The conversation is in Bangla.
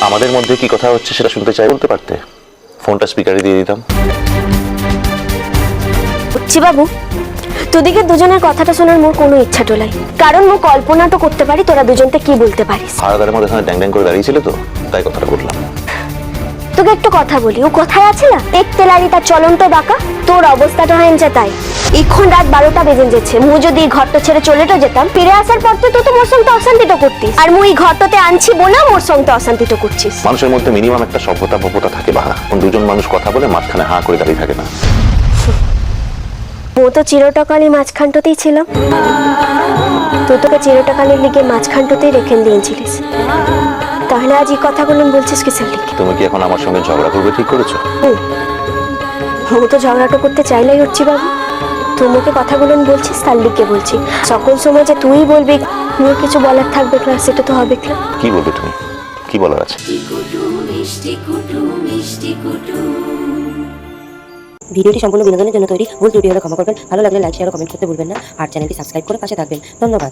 আমাদের মধ্যে কি কথা হচ্ছে সেটা শুনতে চাই বলতে পারতে, ফোনটা স্পিকারে দিয়ে দিতাম। বুঝছি বাবু, তোদিকে দুজনের কথাটা শোনার মোর কোনো ইচ্ছা টোলাই, কারণ মো কল্পনা তো করতে পারি তোরা দুজনতে কি বলতে পারিস। হারাদারের মধ্যে এখানে ড্যাং ড্যাং করে দাঁড়িয়েছিল তো, তাই কথাটা বললাম। তোকে একটু কথা বলি, ও কোথায় আছে না দেখতে লারি তার চলন্ত ডাকা, তোর অবস্থাটা হয়েছে তাই। এখন রাত 12টা বেজে যাচ্ছে, মু যদি এই ঘরটা ছেড়ে চলেটা যেতাম, ফিরে আসার পর তো তো মোর সঙ্গে অশান্তিটা করতিস, আর মুই এই ঘরটাতে আনছি বলে মোর সঙ্গে অশান্তিটা করছিস। মানুষের মধ্যে মিনিমাম একটা সভ্যতা থাকে বাহা, দুজন মানুষ কথা বলে মাঝখানে হাঁ করে দাঁড়িয়ে থাকে না। ও তো চিরটাকালই মাঝখানটাতেই ছিলাম, তুই তোকে চিরটাকালের লিগে মাঝখানটাতেই রেখে দিয়েছিলিস, তাহলে আজ এই কথাগুলো বলছিস কিসের লিগে? তুমি কি এখন আমার সঙ্গে ঝগড়া করবে ঠিক করেছো? ও তো ঝগড়াটা করতে চাইলেই হচ্ছি বাবু, তোমাকে কথাগুলো বলছিস তার লিগে বলছি, সকল সময় যে তুই বলবি মোর কিছু বলার থাকবে না সেটা তো হবে না। কি বলবে তুমি, কি বলার আছে? ভিডিওটি সম্পূর্ণ বিনোদনের জন্য তৈরি, ভুল ত্রুটি হলে ক্ষমা করবেন। ভালো লাগলে লাইক, শেয়ার ও কমেন্ট করতে ভুলবেন না। আর চ্যানেলটি সাবস্ক্রাইব করে পাশে থাকবেন। ধন্যবাদ।